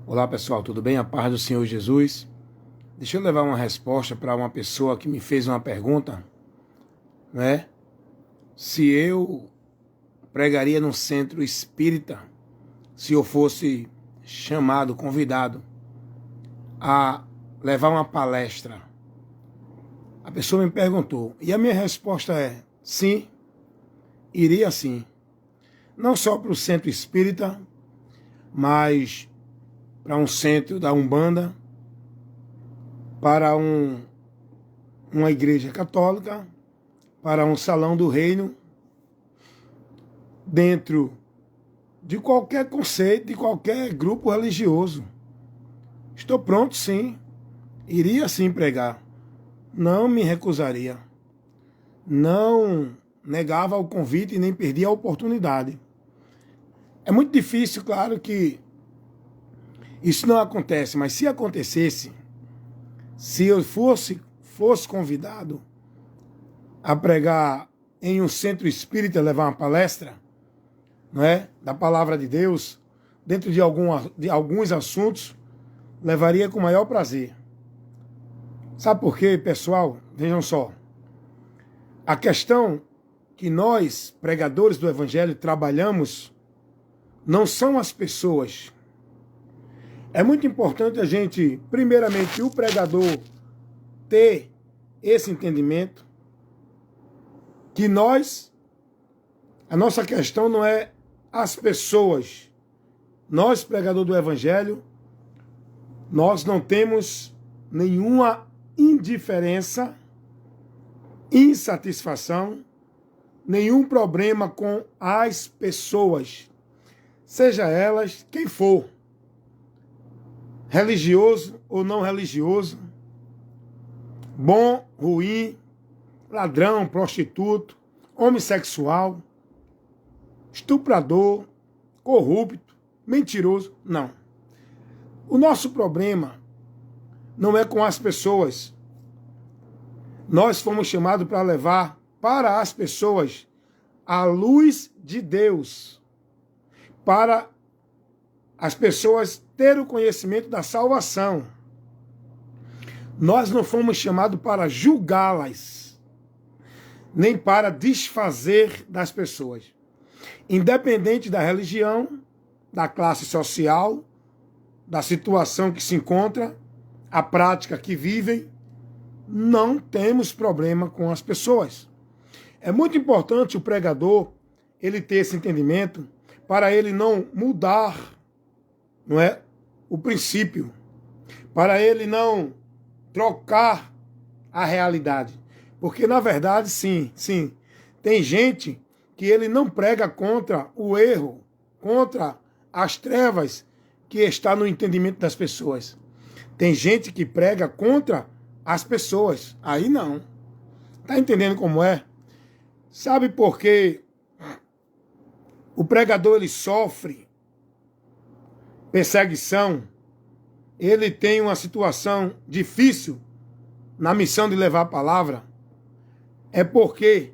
Olá pessoal, tudo bem? A paz do Senhor Jesus. Deixa eu levar uma resposta para uma pessoa que me fez uma pergunta, né? Se eu pregaria no centro espírita, se eu fosse chamado, convidado a levar uma palestra. A pessoa me perguntou, e a minha resposta é: sim, iria sim. Não só para o centro espírita, mas para um centro da Umbanda, para uma igreja católica, para um salão do reino, dentro de qualquer conceito, de qualquer grupo religioso. Estou pronto, sim. Iria sim pregar. Não me recusaria. Não negava o convite e nem perdia a oportunidade. É muito difícil, claro, que isso não acontece, mas se acontecesse, se eu fosse convidado a pregar em um centro espírita, levar uma palestra, não é, da palavra de Deus, dentro de alguns assuntos, levaria com o maior prazer. Sabe por quê, pessoal? Vejam só. A questão que nós, pregadores do Evangelho, trabalhamos não são as pessoas. É muito importante a gente, primeiramente, o pregador ter esse entendimento que a nossa questão não é as pessoas. Nós, pregador do Evangelho, nós não temos nenhuma indiferença, insatisfação, nenhum problema com as pessoas, seja elas quem for, religioso ou não religioso, bom, ruim, ladrão, prostituto, homossexual, estuprador, corrupto, mentiroso, não. O nosso problema não é com as pessoas. Nós fomos chamados para levar para as pessoas a luz de Deus, para as pessoas terem o conhecimento da salvação. Nós não fomos chamados para julgá-las, nem para desfazer das pessoas. Independente da religião, da classe social, da situação que se encontra, a prática que vivem, não temos problema com as pessoas. É muito importante o pregador ele ter esse entendimento para ele não mudar, não é, o princípio, para ele não trocar a realidade. Porque, na verdade, sim, tem gente que ele não prega contra o erro, contra as trevas que está no entendimento das pessoas. Tem gente que prega contra as pessoas. Aí não. Tá entendendo como é? Sabe por que o pregador ele sofre perseguição? Ele tem uma situação difícil na missão de levar a palavra? É porque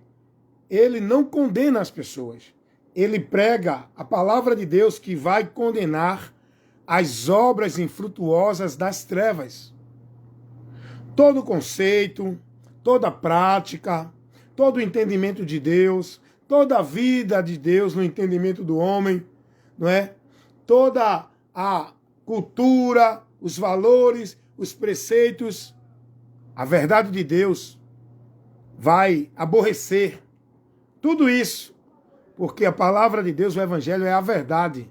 ele não condena as pessoas. Ele prega a palavra de Deus que vai condenar as obras infrutuosas das trevas. Todo conceito, toda prática, todo entendimento de Deus, toda a vida de Deus no entendimento do homem, não é? Toda a cultura, os valores, os preceitos, a verdade de Deus vai aborrecer tudo isso, porque a palavra de Deus, o Evangelho, é a verdade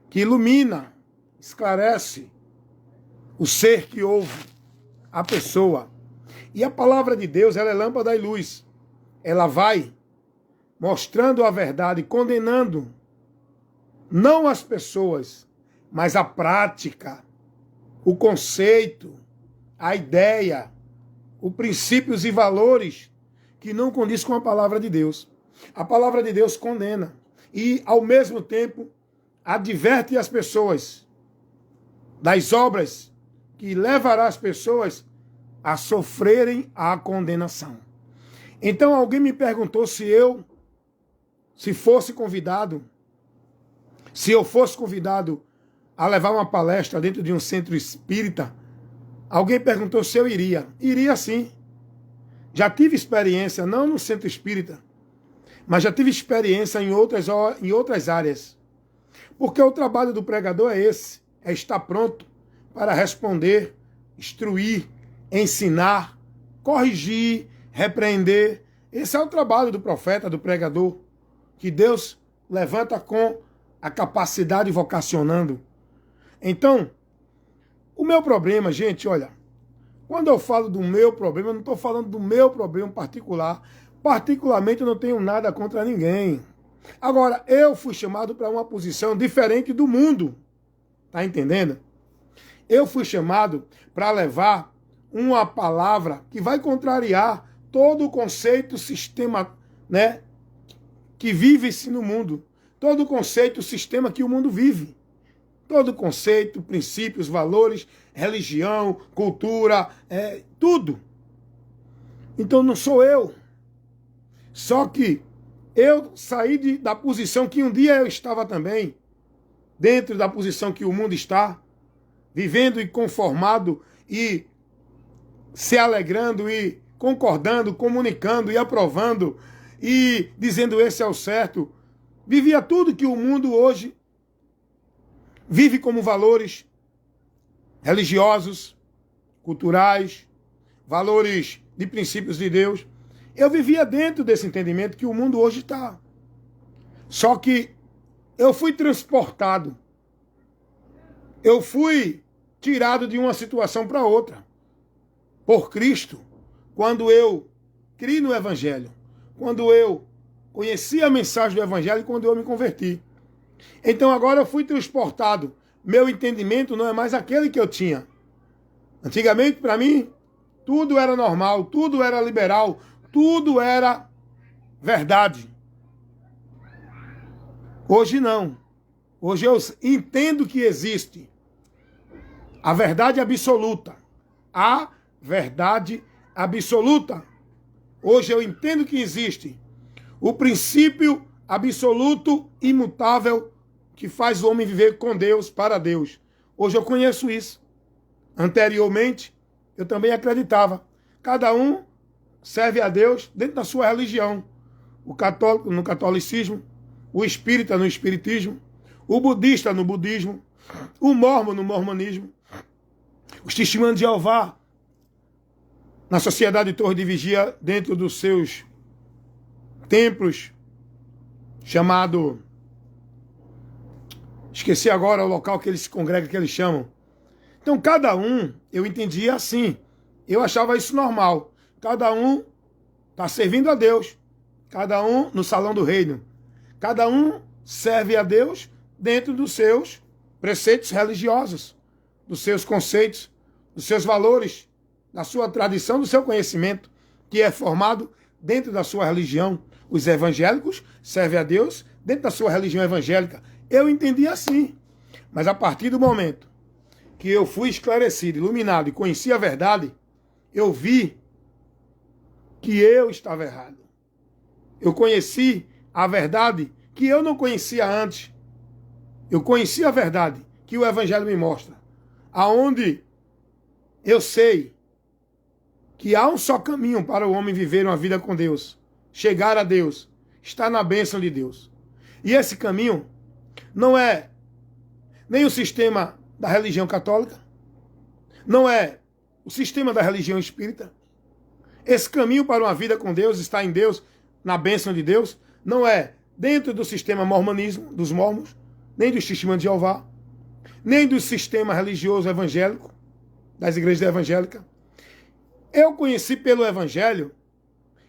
que ilumina, esclarece o ser que ouve, a pessoa. E a palavra de Deus, ela é lâmpada e luz. Ela vai mostrando a verdade, condenando não as pessoas, mas a prática, o conceito, a ideia, os princípios e valores que não condiz com a palavra de Deus. A palavra de Deus condena e, ao mesmo tempo, adverte as pessoas das obras que levará as pessoas a sofrerem a condenação. Então alguém me perguntou se eu fosse convidado a levar uma palestra dentro de um centro espírita, alguém perguntou se eu iria. Iria sim. Já tive experiência, não no centro espírita, mas já tive experiência em outras áreas. Porque o trabalho do pregador é esse, é estar pronto para responder, instruir, ensinar, corrigir, repreender. Esse é o trabalho do profeta, do pregador, que Deus levanta com a capacidade vocacionando. Então, o meu problema, gente, olha, quando eu falo do meu problema, eu não estou falando do meu problema particular. Particularmente, eu não tenho nada contra ninguém. Agora, eu fui chamado para uma posição diferente do mundo. Tá entendendo? Eu fui chamado para levar uma palavra que vai contrariar todo o conceito, sistema, né, que vive-se no mundo. Todo o conceito, sistema que o mundo vive. Todo conceito, princípios, valores, religião, cultura, tudo. Então não sou eu. Só que eu saí da posição que um dia eu estava também, dentro da posição que o mundo está, vivendo e conformado e se alegrando e concordando, comunicando e aprovando e dizendo esse é o certo. Vivia tudo que o mundo hoje vive como valores religiosos, culturais, valores de princípios de Deus. Eu vivia dentro desse entendimento que o mundo hoje está. Só que eu fui transportado. Eu fui tirado de uma situação para outra. Por Cristo. Quando eu criei no Evangelho. Quando eu conheci a mensagem do Evangelho e quando eu me converti. Então agora eu fui transportado. Meu entendimento não é mais aquele que eu tinha. Antigamente, para mim, tudo era normal, tudo era liberal, tudo era verdade. Hoje não. Hoje eu entendo que existe a verdade absoluta. A verdade absoluta. Hoje eu entendo que existe o princípio absoluto, imutável, que faz o homem viver com Deus, para Deus. Hoje eu conheço isso. Anteriormente, eu também acreditava. Cada um serve a Deus dentro da sua religião. O católico no catolicismo, o espírita no espiritismo, o budista no budismo, o mormon no mormonismo, os testemunhos de Jeová na sociedade de Torre de Vigia, dentro dos seus templos, chamado... Esqueci agora o local que eles se congregam, que eles chamam. Então, cada um, eu entendia assim. Eu achava isso normal. Cada um está servindo a Deus. Cada um no salão do reino. Cada um serve a Deus dentro dos seus preceitos religiosos, dos seus conceitos, dos seus valores, da sua tradição, do seu conhecimento, que é formado dentro da sua religião. Os evangélicos servem a Deus dentro da sua religião evangélica. Eu entendi assim. Mas a partir do momento que eu fui esclarecido, iluminado e conheci a verdade, eu vi que eu estava errado. Eu conheci a verdade que eu não conhecia antes. Eu conheci a verdade que o Evangelho me mostra. Aonde eu sei que há um só caminho para o homem viver uma vida com Deus. Chegar a Deus. Estar na bênção de Deus. E esse caminho não é nem o sistema da religião católica, não é o sistema da religião espírita. Esse caminho para uma vida com Deus, estar em Deus, na bênção de Deus, não é dentro do sistema mormonismo, dos mormons, nem dos testemunhos de Jeová, nem do sistema religioso evangélico, das igrejas evangélicas. Eu conheci pelo Evangelho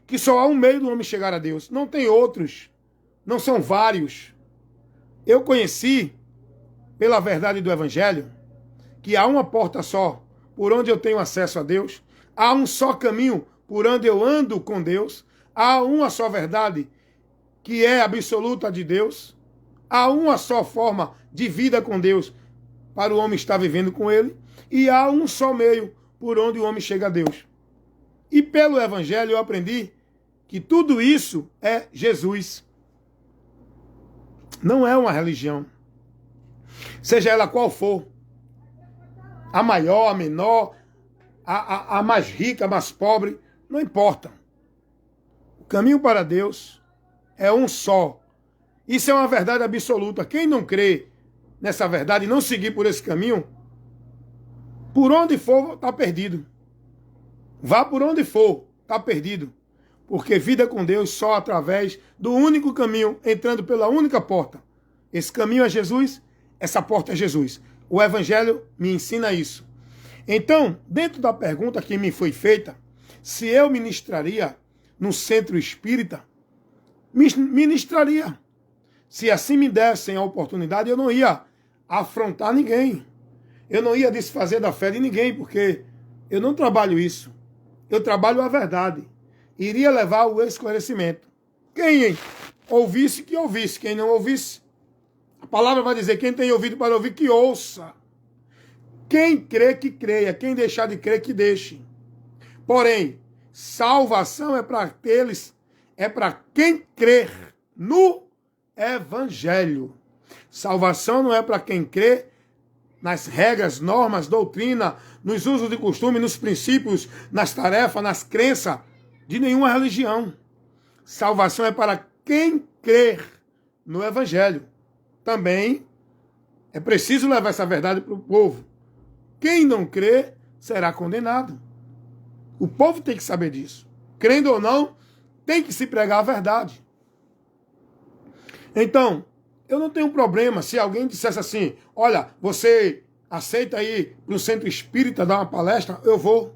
que só há um meio do homem chegar a Deus. Não tem outros. Não são vários. Eu conheci, pela verdade do Evangelho, que há uma porta só por onde eu tenho acesso a Deus. Há um só caminho por onde eu ando com Deus. Há uma só verdade que é absoluta de Deus. Há uma só forma de vida com Deus para o homem estar vivendo com Ele. E há um só meio por onde o homem chega a Deus. E pelo Evangelho eu aprendi que tudo isso é Jesus. Não é uma religião. seja ela qual for, a maior, a menor, a mais rica, a mais pobre, não importa. O caminho para Deus é um só. Isso é uma verdade absoluta. Quem não crê nessa verdade e não seguir por esse caminho, por onde for, está perdido. Vá por onde for, está perdido. Porque vida com Deus só através do único caminho, entrando pela única porta. Esse caminho é Jesus, essa porta é Jesus. O Evangelho me ensina isso. Então, dentro da pergunta que me foi feita, se eu ministraria no centro espírita, ministraria. Se assim me dessem a oportunidade, eu não ia afrontar ninguém. Eu não ia desfazer da fé de ninguém, porque eu não trabalho isso. Eu trabalho a verdade. Iria levar o esclarecimento. Quem ouvisse, que ouvisse. Quem não ouvisse, a palavra vai dizer, quem tem ouvido para ouvir, que ouça. Quem crê, que creia. Quem deixar de crer, que deixe. Porém, salvação é para aqueles, é para quem crer no Evangelho. Salvação não é para quem crê nas regras, normas, doutrina, nos usos de costume, nos princípios, nas tarefas, nas crenças de nenhuma religião. Salvação é para quem crer no Evangelho. Também é preciso levar essa verdade para o povo. Quem não crê será condenado. O povo tem que saber disso. Crendo ou não, tem que se pregar a verdade. Então, eu não tenho problema se alguém dissesse assim, olha, você aceita ir para o centro espírita dar uma palestra? Eu vou.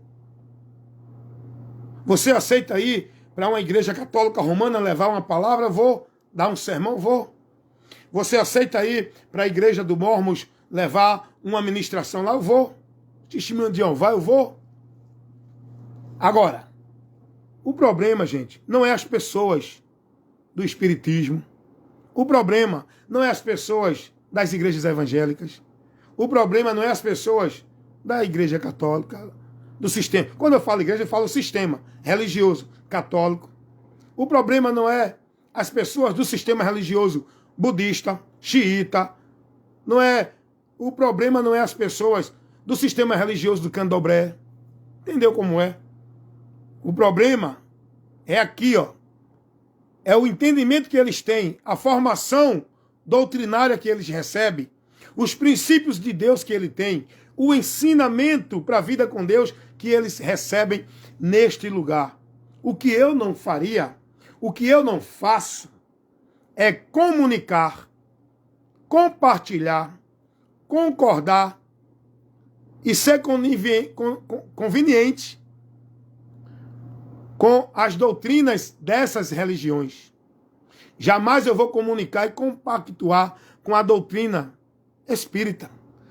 Você aceita ir para uma igreja católica romana levar uma palavra? Eu vou. Dar um sermão? Vou. Você aceita ir para a igreja do Mormons levar uma ministração lá? Eu vou. Testemunho de Jeová, eu vou. Agora, o problema, gente, não é as pessoas do espiritismo. O problema não é as pessoas das igrejas evangélicas. O problema não é as pessoas da igreja católica, do sistema. Quando eu falo igreja, eu falo sistema religioso católico. O problema não é as pessoas do sistema religioso budista, xiita. O problema não é as pessoas do sistema religioso do candomblé. Entendeu como é? O problema é aqui, ó. É o entendimento que eles têm, a formação doutrinária que eles recebem, os princípios de Deus que ele tem, o ensinamento para a vida com Deus que eles recebem neste lugar. O que eu não faria, o que eu não faço, é comunicar, compartilhar, concordar e ser conveniente com as doutrinas dessas religiões. Jamais eu vou comunicar e compactuar com a doutrina espírita.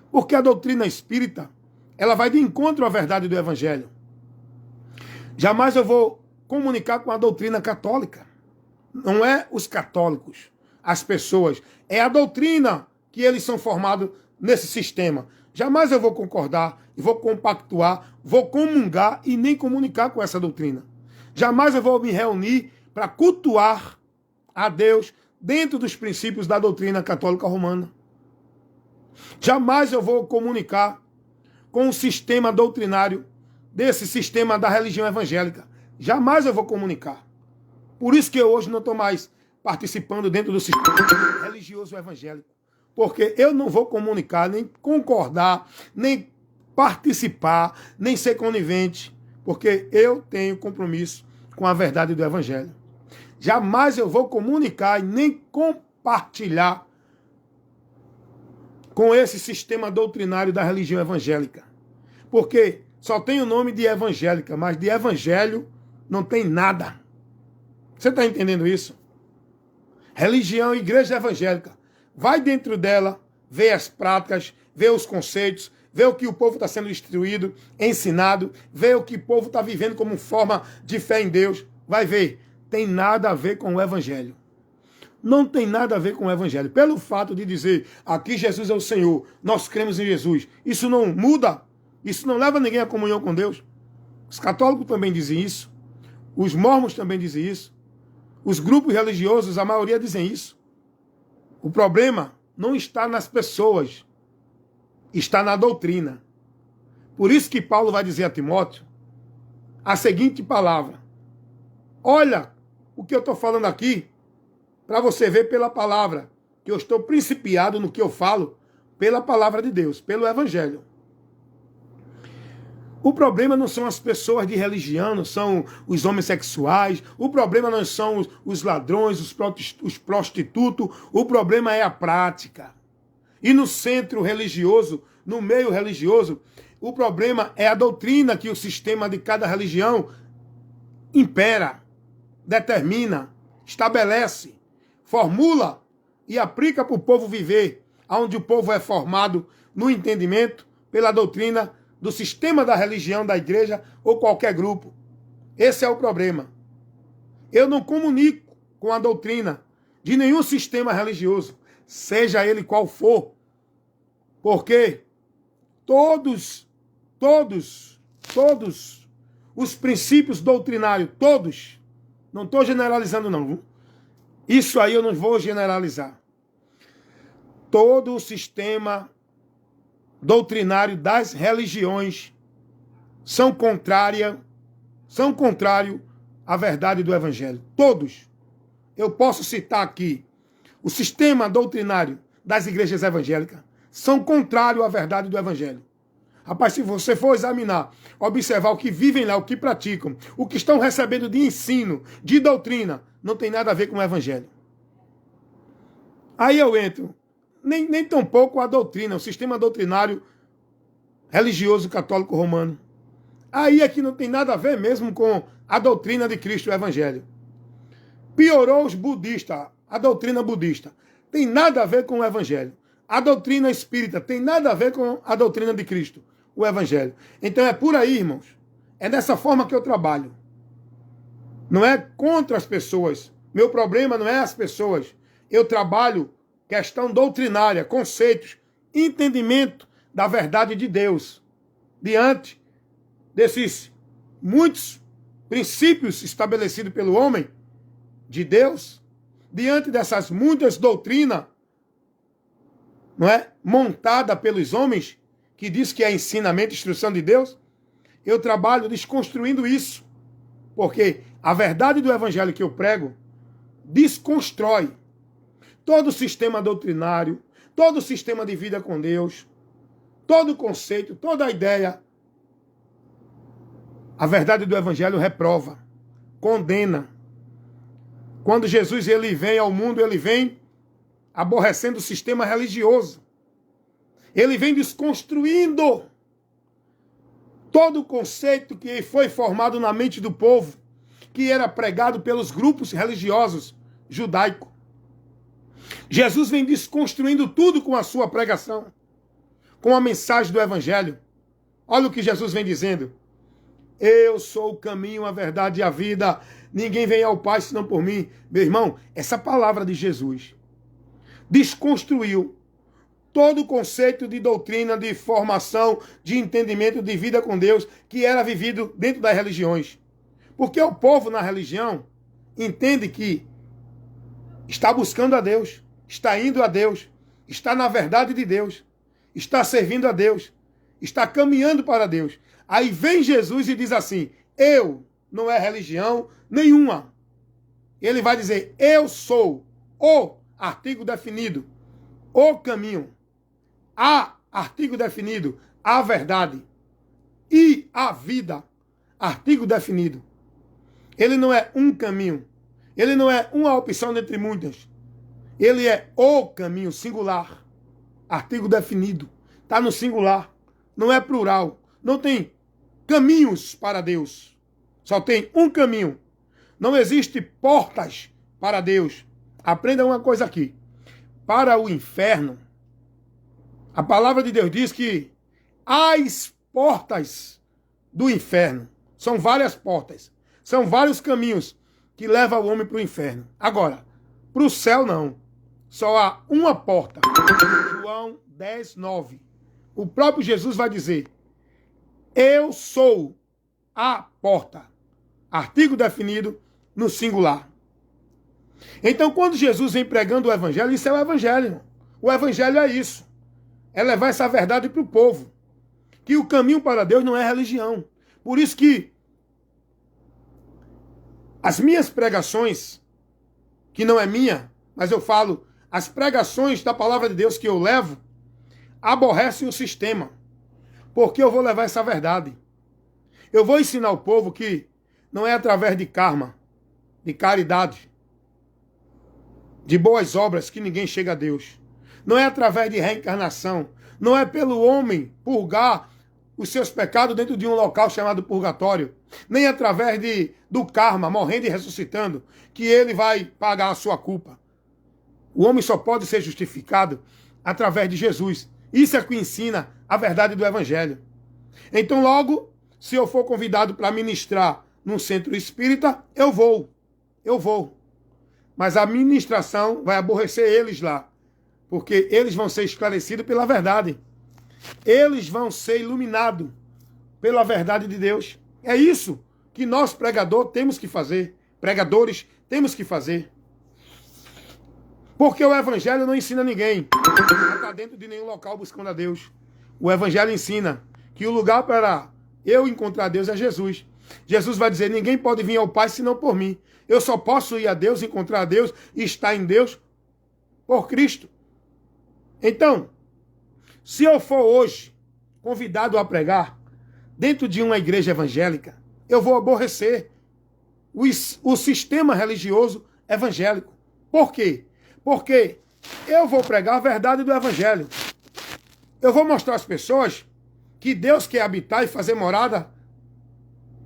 Porque a doutrina espírita, ela vai de encontro à verdade do Evangelho. Jamais eu vou comunicar com a doutrina católica. Não é os católicos, as pessoas. É a doutrina que eles são formados nesse sistema. Jamais eu vou concordar, vou compactuar, vou comungar e nem comunicar com essa doutrina. Jamais eu vou me reunir para cultuar a Deus dentro dos princípios da doutrina católica romana. Jamais eu vou comunicar com o sistema doutrinário desse sistema da religião evangélica. Jamais eu vou comunicar. Por isso que eu hoje não estou mais participando dentro do sistema religioso evangélico. Porque eu não vou comunicar, nem concordar, nem participar, nem ser conivente. Porque eu tenho compromisso com a verdade do Evangelho. Jamais eu vou comunicar e nem compartilhar com esse sistema doutrinário da religião evangélica. Porque só tem o nome de evangélica, mas de evangelho não tem nada. Você está entendendo isso? Religião, igreja evangélica. Vai dentro dela, vê as práticas, vê os conceitos, vê o que o povo está sendo instruído, ensinado, vê o que o povo está vivendo como forma de fé em Deus. Vai ver, tem nada a ver com o Evangelho. Não tem nada a ver com o Evangelho. Pelo fato de dizer, aqui Jesus é o Senhor, nós cremos em Jesus, isso não muda, isso não leva ninguém à comunhão com Deus. Os católicos também dizem isso, os mormons também dizem isso, os grupos religiosos, a maioria dizem isso. O problema não está nas pessoas, está na doutrina. Por isso que Paulo vai dizer a Timóteo a seguinte palavra: olha o que eu estou falando aqui, para você ver pela palavra, que eu estou principiado no que eu falo, pela palavra de Deus, pelo Evangelho. O problema não são as pessoas de religião, não são os homossexuais, o problema não são os ladrões, os prostitutos, o problema é a prática. E no centro religioso, no meio religioso, o problema é a doutrina que o sistema de cada religião impera, determina, estabelece, formula e aplica para o povo viver, onde o povo é formado no entendimento pela doutrina do sistema da religião, da igreja ou qualquer grupo. Esse é o problema. Eu não comunico com a doutrina de nenhum sistema religioso, seja ele qual for, porque todos os princípios doutrinários, todos, não estou generalizando não, isso aí eu não vou generalizar. Todo o sistema doutrinário das religiões são contrário à verdade do Evangelho. Todos. Eu posso citar aqui o sistema doutrinário das igrejas evangélicas são contrários à verdade do Evangelho. Rapaz, se você for examinar, observar o que vivem lá, o que praticam, o que estão recebendo de ensino, de doutrina, não tem nada a ver com o Evangelho. Aí eu entro. Nem tão pouco a doutrina, o sistema doutrinário religioso católico romano. Aí é que não tem nada a ver mesmo com a doutrina de Cristo, o Evangelho. Piorou os budistas, a doutrina budista. Tem nada a ver com o Evangelho. A doutrina espírita tem nada a ver com a doutrina de Cristo, o Evangelho. Então é por aí, irmãos. É dessa forma que eu trabalho. Não é contra as pessoas. Meu problema não é as pessoas. Eu trabalho questão doutrinária, conceitos, entendimento da verdade de Deus. Diante desses muitos princípios estabelecidos pelo homem de Deus, diante dessas muitas doutrinas, não é, montada pelos homens, que diz que é ensinamento, instrução de Deus, eu trabalho desconstruindo isso. Porque a verdade do Evangelho que eu prego desconstrói todo o sistema doutrinário, todo o sistema de vida com Deus, todo o conceito, toda a ideia. A verdade do Evangelho reprova, condena. Quando Jesus ele vem ao mundo, ele vem aborrecendo o sistema religioso. Ele vem desconstruindo todo o conceito que foi formado na mente do povo, que era pregado pelos grupos religiosos judaicos. Jesus vem desconstruindo tudo com a sua pregação, com a mensagem do Evangelho. Olha o que Jesus vem dizendo. Eu sou o caminho, a verdade e a vida. Ninguém vem ao Pai senão por mim. Meu irmão, essa palavra de Jesus desconstruiu todo o conceito de doutrina, de formação, de entendimento de vida com Deus que era vivido dentro das religiões. Porque o povo na religião entende que está buscando a Deus, está indo a Deus, está na verdade de Deus, está servindo a Deus, está caminhando para Deus. Aí vem Jesus e diz assim, eu, não é religião nenhuma. Ele vai dizer, eu sou o artigo definido, o caminho, a artigo definido, a verdade e a vida, artigo definido. Ele não é um caminho, ele não é uma opção dentre muitas. Ele é o caminho singular, artigo definido, está no singular, não é plural, não tem caminhos para Deus, só tem um caminho. Não existe portas para Deus. Aprenda uma coisa aqui. Para o inferno, a palavra de Deus diz que as portas do inferno são várias portas, são vários caminhos que levam o homem para o inferno. Agora, para o céu não. Só há uma porta. João 10:9. O próprio Jesus vai dizer, eu sou a porta. Artigo definido no singular. Então, quando Jesus vem pregando o Evangelho, isso é o Evangelho. O evangelho é isso. É levar essa verdade para o povo. Que o caminho para Deus não é religião. Por isso que as minhas pregações, que não é minha, mas eu falo, as pregações da palavra de Deus que eu levo, aborrecem o sistema. Porque eu vou levar essa verdade. Eu vou ensinar ao povo que não é através de karma, de caridade, de boas obras que ninguém chega a Deus. Não é através de reencarnação. Não é pelo homem purgar os seus pecados dentro de um local chamado purgatório. Nem através do karma, morrendo e ressuscitando, que ele vai pagar a sua culpa. O homem só pode ser justificado através de Jesus. Isso é que ensina a verdade do evangelho. Então, logo, se eu for convidado para ministrar num centro espírita, eu vou. Mas a ministração vai aborrecer eles lá. Porque eles vão ser esclarecidos pela verdade. Eles vão ser iluminados pela verdade de Deus. É isso que nós, pregadores, temos que fazer. Pregadores, temos que fazer. Porque o evangelho não ensina ninguém a estar dentro de nenhum local buscando a Deus. O evangelho ensina que o lugar para eu encontrar Deus é Jesus. Jesus vai dizer, ninguém pode vir ao Pai senão por mim. Eu só posso ir a Deus, encontrar a Deus e estar em Deus por Cristo. Então, se eu for hoje convidado a pregar dentro de uma igreja evangélica, eu vou aborrecer o sistema religioso evangélico. Por quê? Porque eu vou pregar a verdade do evangelho. Eu vou mostrar às pessoas que Deus quer habitar e fazer morada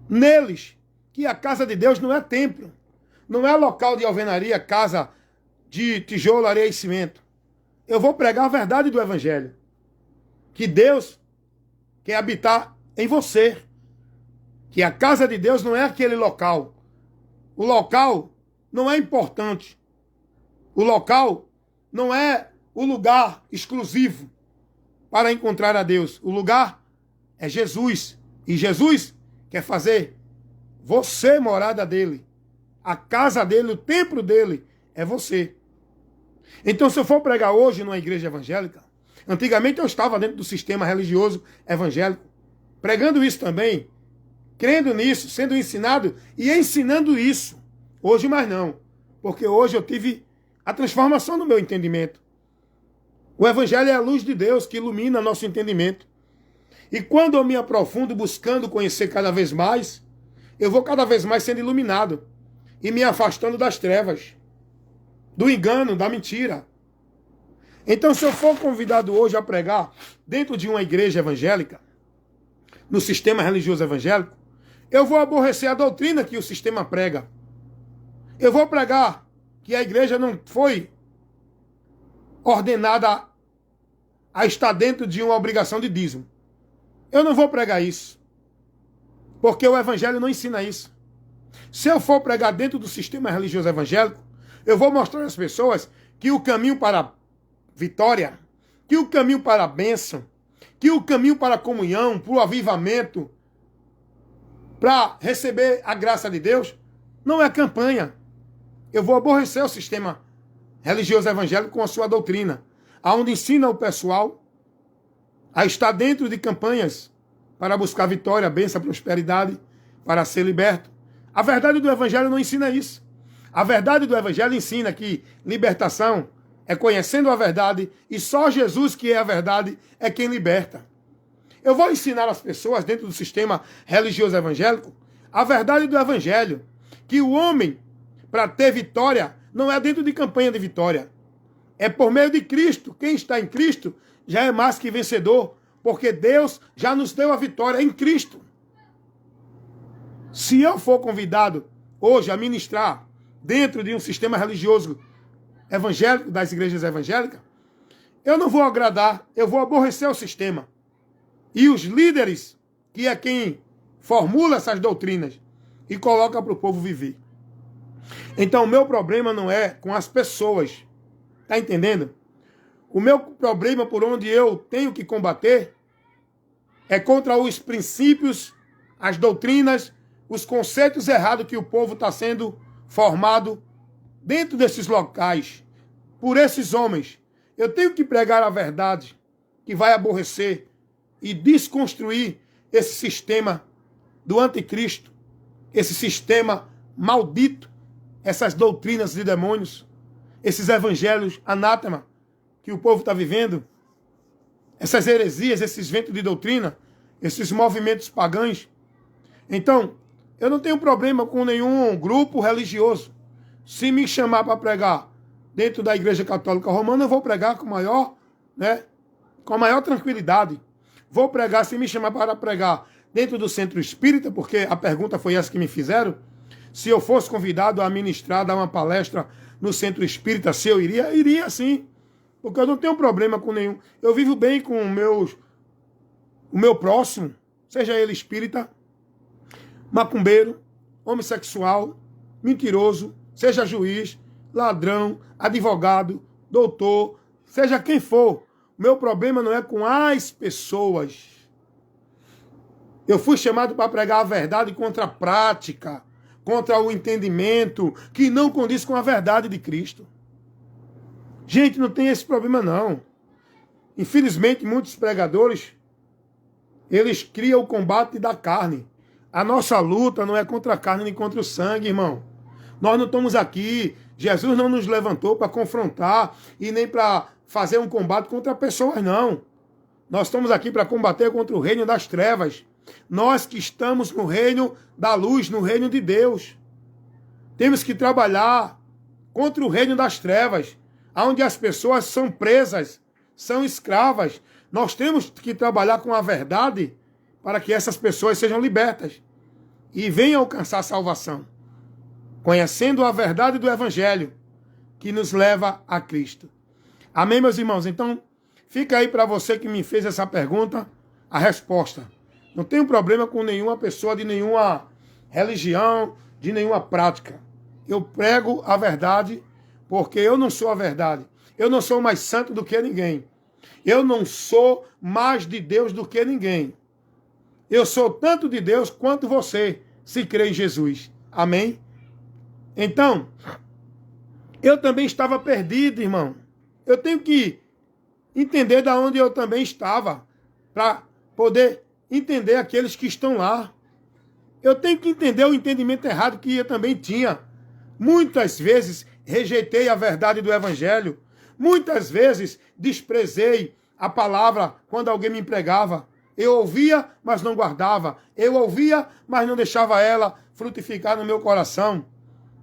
neles, que a casa de Deus não é templo, não é local de alvenaria, casa de tijolo, areia e cimento. Eu vou pregar a verdade do evangelho, que Deus quer habitar em você, que a casa de Deus não é aquele local. O local não é importante. O local não é o lugar exclusivo para encontrar a Deus. O lugar é Jesus. E Jesus quer fazer você morada dele. A casa dele, o templo dele é você. Então, se eu for pregar hoje numa igreja evangélica, antigamente eu estava dentro do sistema religioso evangélico, pregando isso também, crendo nisso, sendo ensinado e ensinando isso. Hoje mais não, porque hoje eu tive a transformação no meu entendimento. O evangelho é a luz de Deus que ilumina nosso entendimento. E quando eu me aprofundo buscando conhecer cada vez mais, eu vou cada vez mais sendo iluminado e me afastando das trevas, do engano, da mentira. Então, se eu for convidado hoje a pregar dentro de uma igreja evangélica, no sistema religioso evangélico, eu vou aborrecer a doutrina que o sistema prega. Eu vou pregar que a igreja não foi ordenada a estar dentro de uma obrigação de dízimo. Eu não vou pregar isso, porque o evangelho não ensina isso. Se eu for pregar dentro do sistema religioso evangélico, eu vou mostrar às pessoas que o caminho para a vitória, que o caminho para a bênção, que o caminho para a comunhão, para o avivamento, para receber a graça de Deus, não é campanha. Eu vou aborrecer o sistema religioso evangélico com a sua doutrina, aonde ensina o pessoal a estar dentro de campanhas para buscar vitória, bênção, prosperidade, para ser liberto. A verdade do evangelho não ensina isso. A verdade do evangelho ensina que libertação é conhecendo a verdade e só Jesus, que é a verdade, é quem liberta. Eu vou ensinar às pessoas dentro do sistema religioso evangélico a verdade do evangelho, que o homem, para ter vitória, não é dentro de campanha de vitória. É por meio de Cristo. Quem está em Cristo já é mais que vencedor, porque Deus já nos deu a vitória em Cristo. Se eu for convidado hoje a ministrar dentro de um sistema religioso evangélico, das igrejas evangélicas, eu não vou agradar, eu vou aborrecer o sistema. E os líderes, que é quem formula essas doutrinas e coloca para o povo viver. Então, o meu problema não é com as pessoas. Está entendendo? O meu problema por onde eu tenho que combater é contra os princípios, as doutrinas, os conceitos errados que o povo está sendo formado dentro desses locais, por esses homens Eu tenho que pregar a verdade que vai aborrecer e desconstruir esse sistema do anticristo, esse sistema maldito, essas doutrinas de demônios, esses evangelhos anátema que o povo está vivendo, essas heresias, esses ventos de doutrina, esses movimentos pagãos. Então, eu não tenho problema com nenhum grupo religioso. Se me chamar para pregar dentro da Igreja Católica Romana, eu vou pregar com a maior tranquilidade. Vou pregar, se me chamar para pregar dentro do Centro Espírita, porque a pergunta foi essa que me fizeram, se eu fosse convidado a ministrar, dar uma palestra no Centro Espírita, se eu iria? Iria sim, porque eu não tenho problema com nenhum. Eu vivo bem com o meu próximo, seja ele espírita, macumbeiro, homossexual, mentiroso, seja juiz, ladrão, advogado, doutor, seja quem for. O meu problema não é com as pessoas. Eu fui chamado para pregar a verdade contra a prática, contra o entendimento que não condiz com a verdade de Cristo. Gente, não tem esse problema não. Infelizmente, muitos pregadores, eles criam o combate da carne. A nossa luta não é contra a carne nem contra o sangue, irmão. Nós não estamos aqui. Jesus não nos levantou para confrontar e nem para fazer um combate contra pessoas, não. Nós estamos aqui para combater contra o reino das trevas. Nós que estamos no reino da luz, no reino de Deus. Temos que trabalhar contra o reino das trevas, onde as pessoas são presas, são escravas. Nós temos que trabalhar com a verdade para que essas pessoas sejam libertas e venham alcançar a salvação, conhecendo a verdade do Evangelho que nos leva a Cristo. Amém, meus irmãos? Então, fica aí para você que me fez essa pergunta, a resposta. Não tenho problema com nenhuma pessoa de nenhuma religião, de nenhuma prática. Eu prego a verdade porque eu não sou a verdade. Eu não sou mais santo do que ninguém. Eu não sou mais de Deus do que ninguém. Eu sou tanto de Deus quanto você, se crê em Jesus. Amém? Então, eu também estava perdido, irmão. Eu tenho que entender de onde eu também estava, para poder entender aqueles que estão lá. Eu tenho que entender o entendimento errado que eu também tinha. Muitas vezes rejeitei a verdade do Evangelho. Muitas vezes desprezei a palavra quando alguém me pregava. Eu ouvia, mas não guardava. Eu ouvia, mas não deixava ela frutificar no meu coração.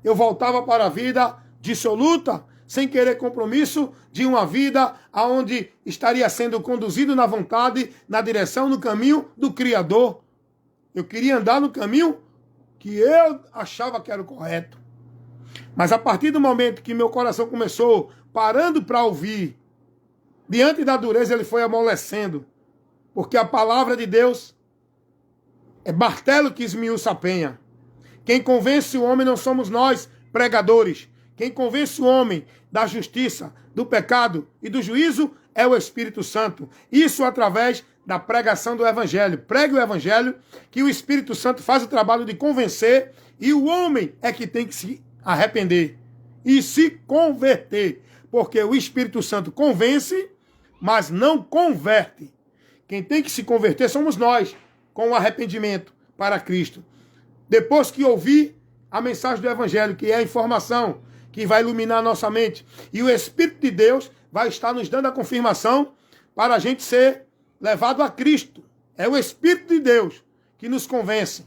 Eu voltava para a vida dissoluta, sem querer compromisso de uma vida onde estaria sendo conduzido na vontade, na direção, no caminho do Criador. Eu queria andar no caminho que eu achava que era o correto. Mas a partir do momento que meu coração começou parando para ouvir, diante da dureza ele foi amolecendo. Porque a palavra de Deus é martelo que esmiuça a penha. Quem convence o homem não somos nós, pregadores. Quem convence o homem da justiça, do pecado e do juízo é o Espírito Santo. Isso através da pregação do Evangelho. Pregue o Evangelho, que o Espírito Santo faz o trabalho de convencer e o homem é que tem que se arrepender e se converter. Porque o Espírito Santo convence, mas não converte. Quem tem que se converter somos nós, com o arrependimento para Cristo. Depois que ouvir a mensagem do Evangelho, que é a informação que vai iluminar a nossa mente, e o Espírito de Deus vai estar nos dando a confirmação para a gente ser levado a Cristo. É o Espírito de Deus que nos convence.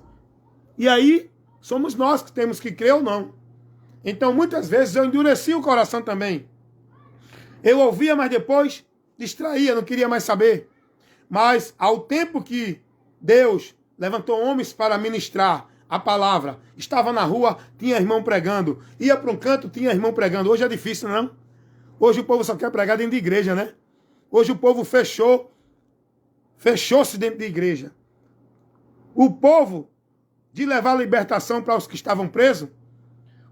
E aí, somos nós que temos que crer ou não. Então, muitas vezes, eu endureci o coração também. Eu ouvia, mas depois distraía, não queria mais saber. Mas, ao tempo que Deus levantou homens para ministrar a palavra, estava na rua, tinha irmão pregando, ia para um canto, tinha irmão pregando. Hoje é difícil, não? Hoje o povo só quer pregar dentro de igreja, né? Hoje o povo fechou-se dentro de igreja. O povo de levar libertação para os que estavam presos,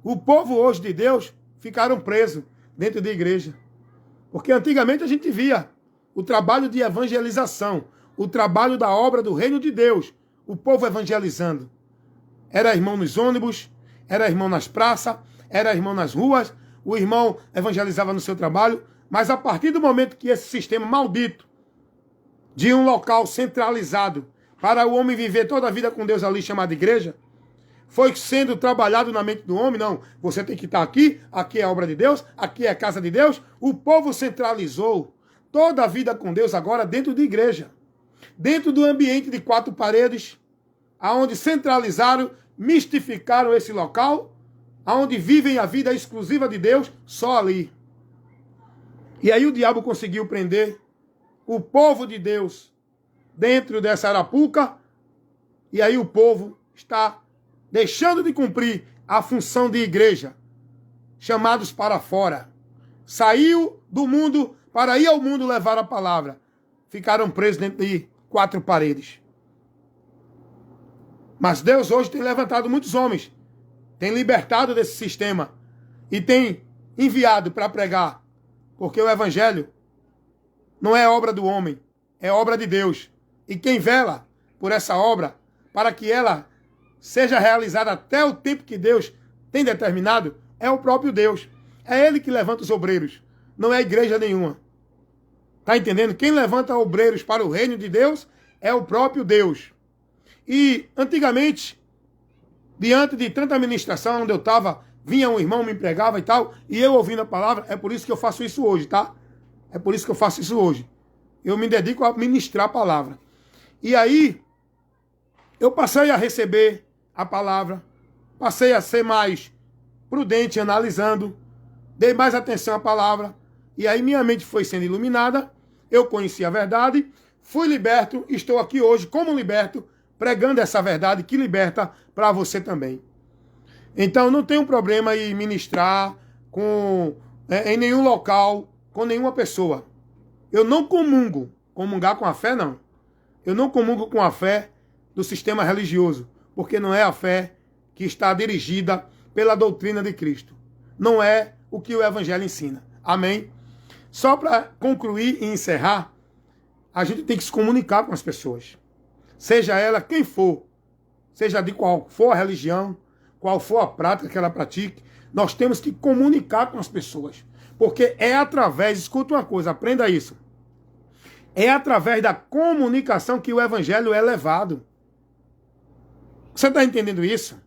o povo hoje de Deus ficaram presos dentro de igreja. Porque antigamente a gente via o trabalho de evangelização, o trabalho da obra do reino de Deus, o povo evangelizando. Era irmão nos ônibus, era irmão nas praças, era irmão nas ruas, o irmão evangelizava no seu trabalho, Mas a partir do momento que esse sistema maldito de um local centralizado para o homem viver toda a vida com Deus ali, chamado igreja, foi sendo trabalhado na mente do homem, não, você tem que estar aqui, aqui é a obra de Deus, aqui é a casa de Deus. O povo centralizou toda a vida com Deus agora dentro de igreja, dentro do ambiente de 4 paredes, aonde centralizaram, mistificaram esse local, aonde vivem a vida exclusiva de Deus, só ali. E aí o diabo conseguiu prender o povo de Deus dentro dessa arapuca, e aí o povo está deixando de cumprir a função de igreja, chamados para fora. Saiu do mundo para ir ao mundo levar a palavra. Ficaram presos dentro de 4 paredes. Mas Deus hoje tem levantado muitos homens, tem libertado desse sistema e tem enviado para pregar, porque o evangelho não é obra do homem, é obra de Deus. E quem vela por essa obra, para que ela seja realizada até o tempo que Deus tem determinado, é o próprio Deus. É Ele que levanta os obreiros, não é igreja nenhuma. Está entendendo? Quem levanta obreiros para o reino de Deus é o próprio Deus. E antigamente, diante de tanta administração onde eu estava, vinha um irmão, me empregava e tal, e eu ouvindo a palavra, é por isso que eu faço isso hoje, tá? É por isso que eu faço isso hoje. Eu me dedico a ministrar a palavra. E aí, eu passei a receber a palavra, passei a ser mais prudente analisando, dei mais atenção à palavra, e aí minha mente foi sendo iluminada, eu conheci a verdade, fui liberto, estou aqui hoje como liberto, pregando essa verdade que liberta para você também. Então não tem um problema em ministrar em nenhum local, com nenhuma pessoa. Eu não comungo. Comungar com a fé, não. Eu não comungo com a fé do sistema religioso, porque não é a fé que está dirigida pela doutrina de Cristo. Não é o que o Evangelho ensina. Amém? Só para concluir e encerrar, a gente tem que se comunicar com as pessoas. Seja ela quem for, seja de qual for a religião, qual for a prática que ela pratique, nós temos que comunicar com as pessoas. Porque é através, escuta uma coisa, aprenda isso. É através da comunicação que o evangelho é levado. Você está entendendo isso?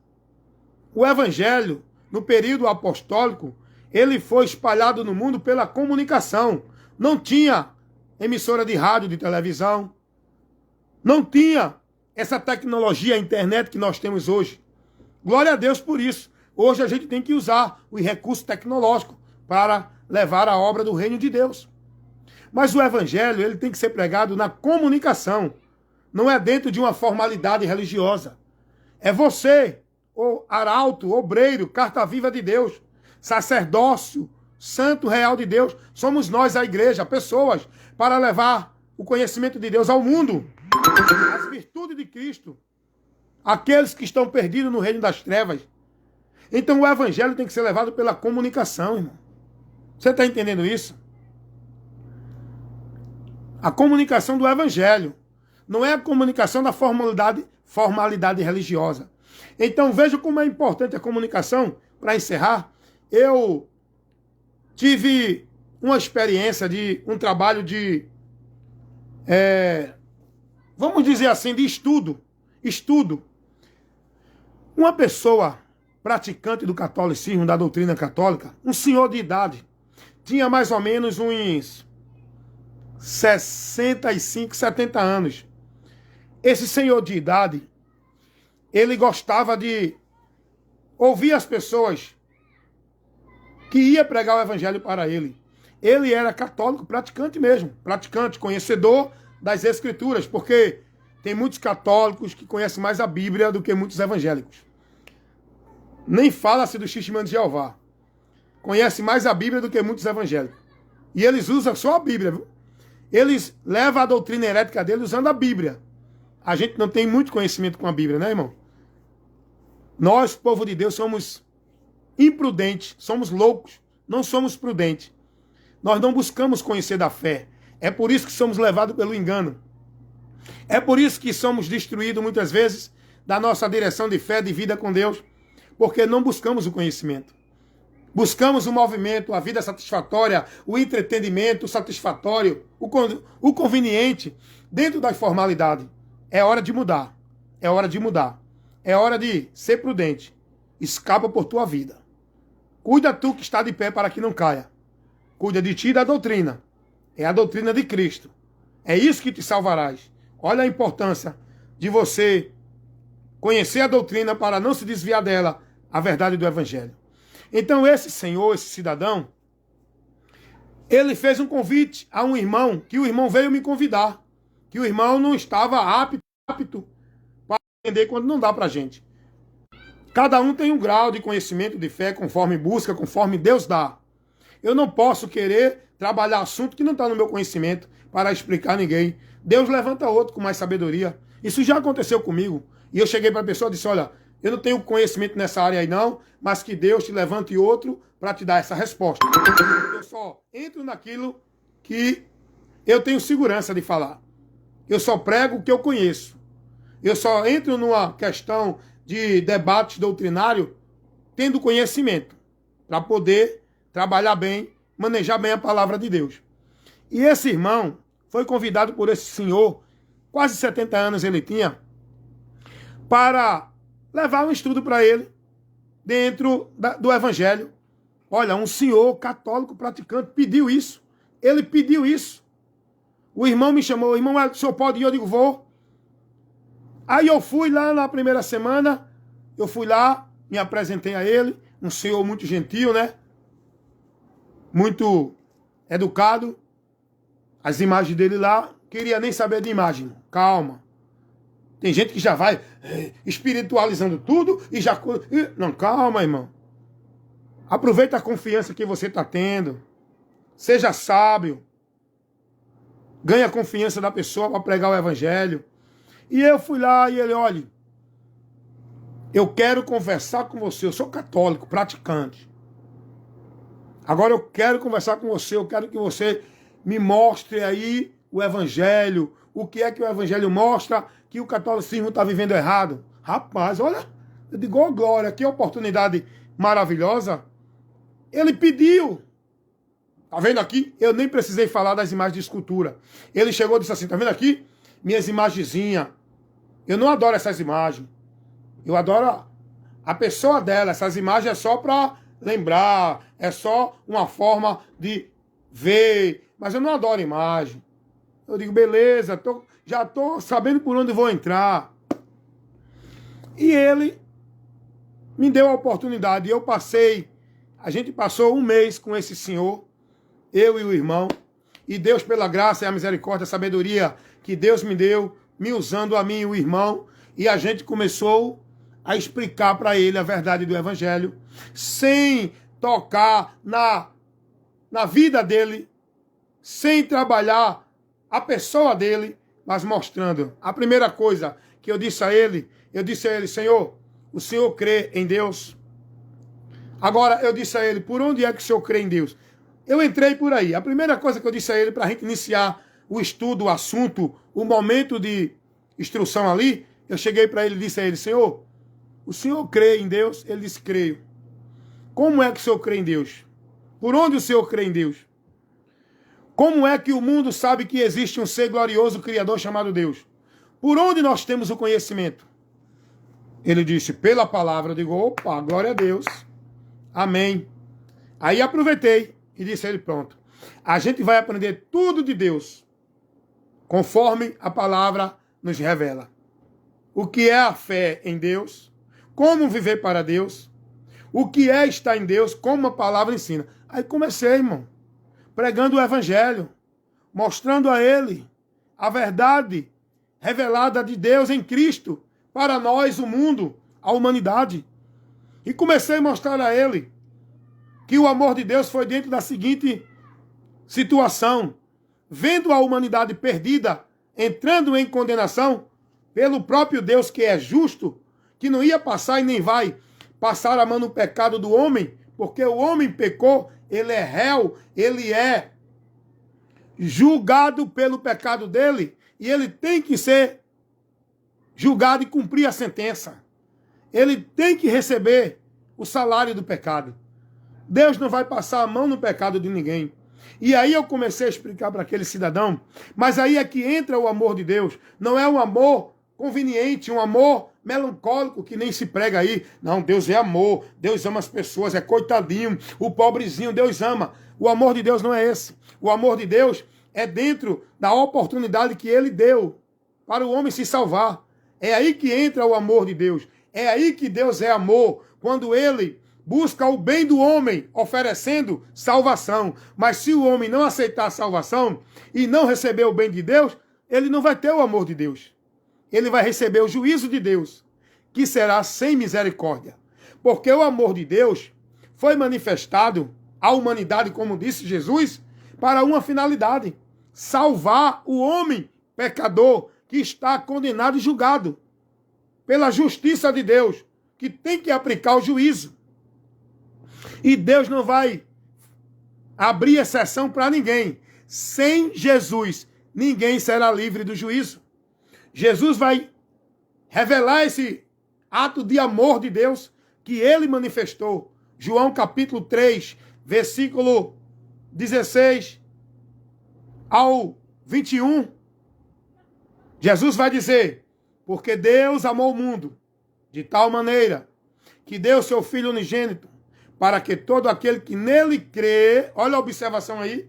O evangelho, no período apostólico, ele foi espalhado no mundo pela comunicação. Não tinha emissora de rádio, de televisão. Não tinha essa tecnologia, a internet que nós temos hoje. Glória a Deus por isso. Hoje a gente tem que usar o recurso tecnológico para levar a obra do reino de Deus. Mas o evangelho, ele tem que ser pregado na comunicação. Não é dentro de uma formalidade religiosa. É você, o arauto, obreiro, carta viva de Deus, sacerdócio, santo real de Deus. Somos nós, a igreja, pessoas, para levar o conhecimento de Deus ao mundo. As virtudes de Cristo. Aqueles que estão perdidos no reino das trevas. Então o evangelho tem que ser levado pela comunicação, irmão. Você está entendendo isso? A comunicação do evangelho. Não é a comunicação da formalidade religiosa. Então veja como é importante a comunicação. Para encerrar, eu tive uma experiência de um trabalho de, vamos dizer assim, de estudo. Uma pessoa praticante do catolicismo, da doutrina católica, um senhor de idade, tinha mais ou menos uns 65, 70 anos. Esse senhor de idade, ele gostava de ouvir as pessoas que ia pregar o evangelho para ele. Ele era católico, praticante mesmo, praticante, conhecedor das escrituras, porque tem muitos católicos que conhecem mais a Bíblia do que muitos evangélicos. Nem fala-se do Testemunho de Jeová. Conhece mais a Bíblia do que muitos evangélicos. E eles usam só a Bíblia, viu? Eles levam a doutrina herética deles usando a Bíblia. A gente não tem muito conhecimento com a Bíblia, né, irmão? Nós, povo de Deus, somos imprudentes, somos loucos, não somos prudentes. Nós não buscamos conhecer da fé. É por isso que somos levados pelo engano. É por isso que somos destruídos muitas vezes da nossa direção de fé, de vida com Deus, porque não buscamos o conhecimento. Buscamos o movimento, a vida satisfatória, o entretenimento satisfatório, o conveniente, dentro da formalidade. É hora de mudar. É hora de mudar. É hora de ser prudente. Escapa por tua vida. Cuida tu que está de pé para que não caia. Cuida de ti e da doutrina. É a doutrina de Cristo. É isso que te salvarás. Olha a importância de você conhecer a doutrina para não se desviar dela, a verdade do Evangelho. Então esse senhor, esse cidadão, ele fez um convite a um irmão, que o irmão veio me convidar, que o irmão não estava apto para entender quando não dá para a gente. Cada um tem um grau de conhecimento, de fé, conforme busca, conforme Deus dá. Eu não posso querer trabalhar assunto que não está no meu conhecimento para explicar a ninguém. Deus levanta outro com mais sabedoria. Isso já aconteceu comigo. E eu cheguei para a pessoa e disse, olha, eu não tenho conhecimento nessa área aí não, mas que Deus te levante outro para te dar essa resposta. Eu só entro naquilo que eu tenho segurança de falar. Eu só prego o que eu conheço. Eu só entro numa questão de debate doutrinário tendo conhecimento para poder trabalhar bem, manejar bem a palavra de Deus. E esse irmão foi convidado por esse senhor, quase 70 anos ele tinha, para levar um estudo para ele dentro do Evangelho. Olha, um senhor católico praticante pediu isso. Ele pediu isso. O irmão me chamou, irmão, o senhor pode ir? Eu digo, vou. Aí eu fui lá na primeira semana, eu fui lá, me apresentei a ele, um senhor muito gentil, né? Muito educado. As imagens dele lá, queria nem saber de imagem. Calma. Tem gente que já vai espiritualizando tudo e já... Não, calma, irmão. Aproveita a confiança que você está tendo. Seja sábio. Ganha a confiança da pessoa para pregar o Evangelho. E eu fui lá e ele, olha, eu quero conversar com você. Eu sou católico, praticante. Agora eu quero conversar com você. Eu quero que você me mostre aí o Evangelho. O que é que o Evangelho mostra que o catolicismo está vivendo errado? Rapaz, olha, eu digo, oh, glória, que oportunidade maravilhosa. Ele pediu. Tá vendo aqui? Eu nem precisei falar das imagens de escultura. Ele chegou e disse assim, tá vendo aqui? Minhas imagenzinhas. Eu não adoro essas imagens. Eu adoro a pessoa dela. Essas imagens é só para lembrar. É só uma forma de ver. Mas eu não adoro imagem. Eu digo, beleza, já estou sabendo por onde vou entrar. E ele me deu a oportunidade. Eu passei, a gente passou um mês com esse senhor, eu e o irmão. E Deus, pela graça e a misericórdia, a sabedoria que Deus me deu, me usando a mim e o irmão, e a gente começou a explicar para ele a verdade do Evangelho, sem tocar na vida dele, sem trabalhar a pessoa dele, mas mostrando. A primeira coisa que eu disse a ele, Senhor, o Senhor crê em Deus? Agora, eu disse a ele, por onde é que o Senhor crê em Deus? Eu entrei por aí. A primeira coisa que eu disse a ele, para a gente iniciar o estudo, o assunto, o momento de instrução ali, eu cheguei para ele e disse a ele, Senhor, o Senhor crê em Deus? Ele disse, creio. Como é que o Senhor crê em Deus? Por onde o Senhor crê em Deus? Como é que o mundo sabe que existe um ser glorioso, criador chamado Deus? Por onde nós temos o conhecimento? Ele disse, pela palavra. Eu digo, opa, glória a Deus. Amém. Aí aproveitei e disse a ele, pronto. A gente vai aprender tudo de Deus, conforme a palavra nos revela. O que é a fé em Deus, como viver para Deus, o que é estar em Deus, como a palavra ensina. Aí comecei, irmão, pregando o Evangelho, mostrando a ele a verdade revelada de Deus em Cristo, para nós, o mundo, a humanidade. E comecei a mostrar a ele que o amor de Deus foi dentro da seguinte situação. Vendo a humanidade perdida, entrando em condenação, pelo próprio Deus que é justo, que não ia passar e nem vai passar a mão no pecado do homem, porque o homem pecou, ele é réu, ele é julgado pelo pecado dele, e ele tem que ser julgado e cumprir a sentença. Ele tem que receber o salário do pecado. Deus não vai passar a mão no pecado de ninguém. E aí eu comecei a explicar para aquele cidadão, mas aí é que entra o amor de Deus. Não é um amor conveniente, um amor melancólico que nem se prega aí. Não, Deus é amor, Deus ama as pessoas, é coitadinho, o pobrezinho Deus ama. O amor de Deus não é esse. O amor de Deus é dentro da oportunidade que ele deu para o homem se salvar. É aí que entra o amor de Deus. É aí que Deus é amor, quando ele busca o bem do homem, oferecendo salvação. Mas se o homem não aceitar a salvação e não receber o bem de Deus, ele não vai ter o amor de Deus. Ele vai receber o juízo de Deus, que será sem misericórdia. Porque o amor de Deus foi manifestado à humanidade, como disse Jesus, para uma finalidade: salvar o homem pecador que está condenado e julgado pela justiça de Deus, que tem que aplicar o juízo. E Deus não vai abrir exceção para ninguém. Sem Jesus, ninguém será livre do juízo. Jesus vai revelar esse ato de amor de Deus que ele manifestou. João capítulo 3, versículo 16 ao 21. Jesus vai dizer: porque Deus amou o mundo de tal maneira que deu seu Filho unigênito, para que todo aquele que nele crê, olha a observação aí,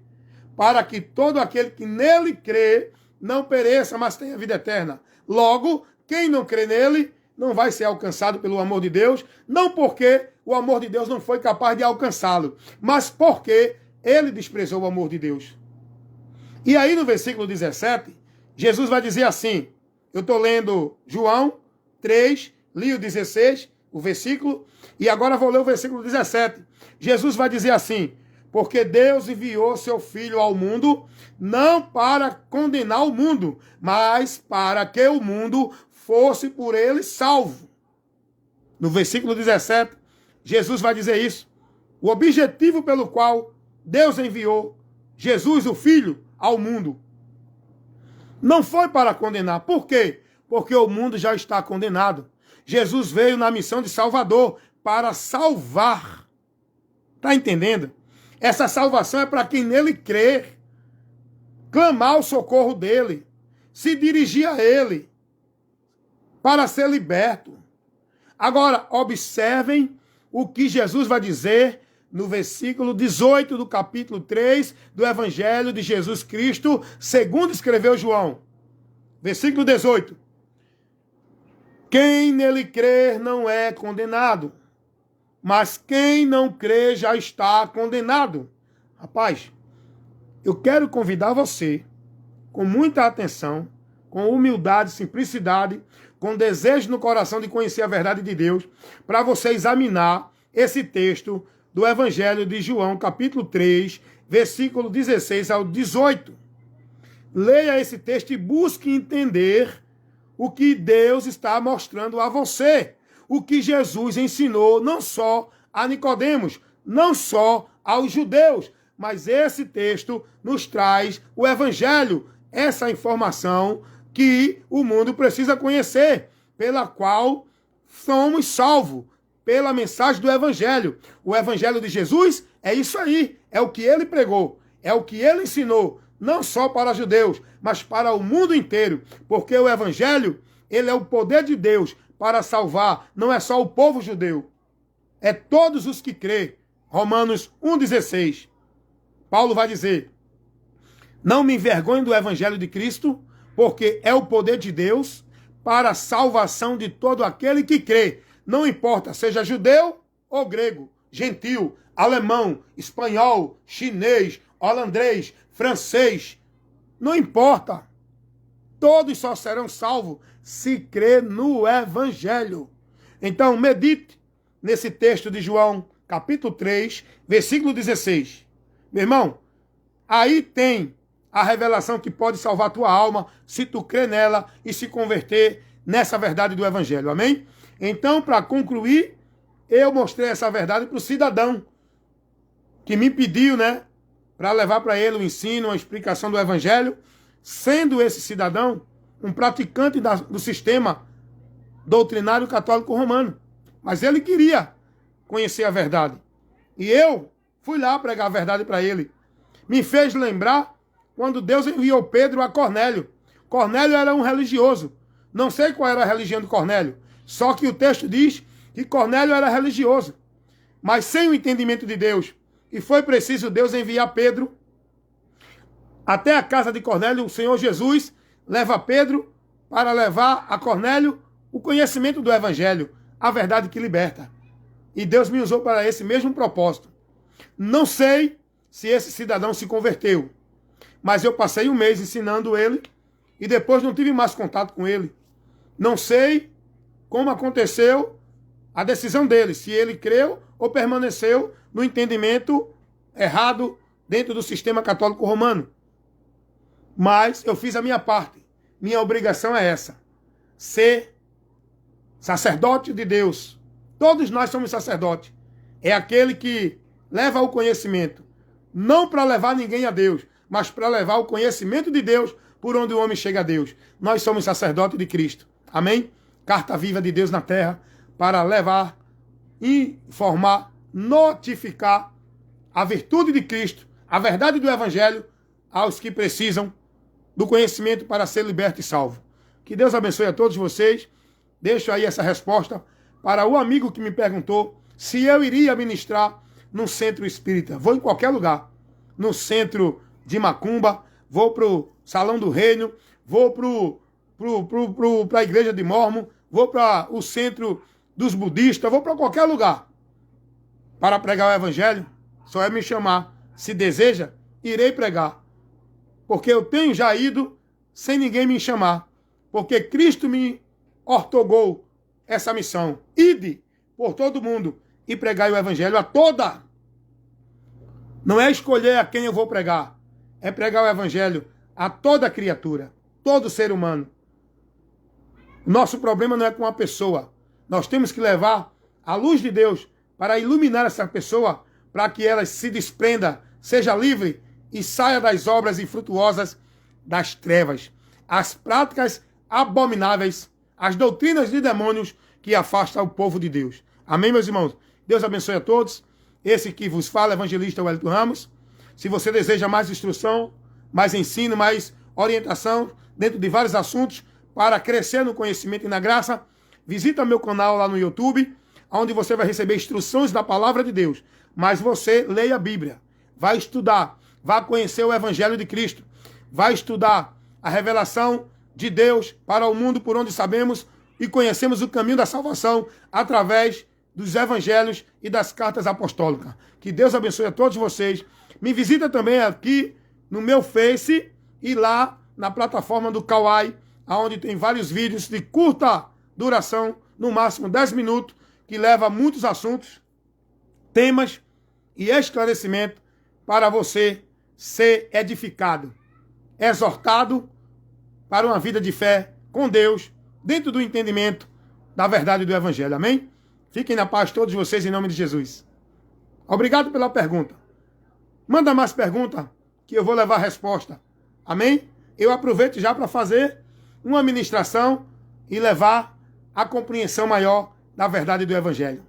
para que todo aquele que nele crê não pereça, mas tenha vida eterna. Logo, quem não crê nele não vai ser alcançado pelo amor de Deus, não porque o amor de Deus não foi capaz de alcançá-lo, mas porque ele desprezou o amor de Deus. E aí no versículo 17, Jesus vai dizer assim, eu estou lendo João 3, li o 16, o versículo, e agora vou ler o versículo 17. Jesus vai dizer assim: porque Deus enviou seu Filho ao mundo, não para condenar o mundo, mas para que o mundo fosse por ele salvo. No versículo 17, Jesus vai dizer isso. O objetivo pelo qual Deus enviou Jesus, o Filho, ao mundo, não foi para condenar. Por quê? Porque o mundo já está condenado. Jesus veio na missão de Salvador para salvar. Está entendendo? Essa salvação é para quem nele crer, clamar o socorro dele, se dirigir a ele, para ser liberto. Agora, observem o que Jesus vai dizer no versículo 18 do capítulo 3 do Evangelho de Jesus Cristo, segundo escreveu João. Versículo 18. Quem nele crer não é condenado, mas quem não crê já está condenado. Rapaz, eu quero convidar você, com muita atenção, com humildade, simplicidade, com desejo no coração de conhecer a verdade de Deus, para você examinar esse texto do Evangelho de João, capítulo 3, versículo 16 ao 18. Leia esse texto e busque entender o que Deus está mostrando a você. O que Jesus ensinou não só a Nicodemos, não só aos judeus, mas esse texto nos traz o Evangelho, essa informação que o mundo precisa conhecer, pela qual somos salvos, pela mensagem do Evangelho. O Evangelho de Jesus é isso aí, é o que ele pregou, é o que ele ensinou, não só para judeus, mas para o mundo inteiro, porque o Evangelho, ele é o poder de Deus para salvar, não é só o povo judeu, é todos os que crê. Romanos 1,16. Paulo vai dizer: não me envergonhe do Evangelho de Cristo, porque é o poder de Deus para a salvação de todo aquele que crê. Não importa, seja judeu ou grego, gentil, alemão, espanhol, chinês, holandês, francês. Não importa. Todos só serão salvos se crer no Evangelho. Então, medite nesse texto de João, capítulo 3, versículo 16. Meu irmão, aí tem a revelação que pode salvar a tua alma, se tu crer nela e se converter nessa verdade do Evangelho. Amém? Então, para concluir, eu mostrei essa verdade para o cidadão que me pediu, né, para levar para ele o ensino, a explicação do Evangelho, sendo esse cidadão um praticante do sistema doutrinário católico romano. Mas ele queria conhecer a verdade. E eu fui lá pregar a verdade para ele. Me fez lembrar quando Deus enviou Pedro a Cornélio. Cornélio era um religioso. Não sei qual era a religião de Cornélio. Só que o texto diz que Cornélio era religioso, mas sem o entendimento de Deus. E foi preciso Deus enviar Pedro até a casa de Cornélio. O Senhor Jesus leva Pedro para levar a Cornélio o conhecimento do Evangelho, a verdade que liberta. E Deus me usou para esse mesmo propósito. Não sei se esse cidadão se converteu, mas eu passei um mês ensinando ele e depois não tive mais contato com ele. Não sei como aconteceu a decisão dele, se ele creu ou permaneceu no entendimento errado dentro do sistema católico romano. Mas eu fiz a minha parte. Minha obrigação é essa: ser sacerdote de Deus. Todos nós somos sacerdotes. É aquele que leva o conhecimento, não para levar ninguém a Deus, mas para levar o conhecimento de Deus por onde o homem chega a Deus. Nós somos sacerdotes de Cristo. Amém? Carta viva de Deus na terra para levar, informar, notificar a virtude de Cristo, a verdade do Evangelho aos que precisam do conhecimento para ser liberto e salvo. Que Deus abençoe a todos vocês. Deixo aí essa resposta para o amigo que me perguntou se eu iria ministrar num centro espírita. Vou em qualquer lugar. No centro de Macumba, vou para o Salão do Reino, vou para a igreja de Mórmon, vou para o centro dos budistas, vou para qualquer lugar para pregar o Evangelho. Só é me chamar. Se deseja, irei pregar. Porque eu tenho já ido sem ninguém me chamar. Porque Cristo me ortogou essa missão. Ide por todo mundo e pregai o Evangelho a toda. Não é escolher a quem eu vou pregar. É pregar o Evangelho a toda criatura, todo ser humano. Nosso problema não é com a pessoa. Nós temos que levar a luz de Deus para iluminar essa pessoa, para que ela se desprenda, seja livre e saia das obras infrutuosas das trevas, as práticas abomináveis, as doutrinas de demônios que afastam o povo de Deus. Amém, meus irmãos? Deus abençoe a todos. Esse que vos fala, evangelista Wellington Ramos. Se você deseja mais instrução, mais ensino, mais orientação dentro de vários assuntos para crescer no conhecimento e na graça, visita meu canal lá no YouTube, onde você vai receber instruções da palavra de Deus. Mas você leia a Bíblia, vai estudar, vai conhecer o Evangelho de Cristo, vai estudar a revelação de Deus para o mundo por onde sabemos e conhecemos o caminho da salvação através dos evangelhos e das cartas apostólicas. Que Deus abençoe a todos vocês. Me visita também aqui no meu Face e lá na plataforma do Kawai, onde tem vários vídeos de curta duração, no máximo 10 minutos, que leva a muitos assuntos, temas e esclarecimento para você ser edificado, exortado para uma vida de fé com Deus, dentro do entendimento da verdade do Evangelho. Amém? Fiquem na paz todos vocês em nome de Jesus. Obrigado pela pergunta. Manda mais pergunta que eu vou levar a resposta. Amém? Eu aproveito já para fazer uma ministração e levar a compreensão maior da verdade do Evangelho.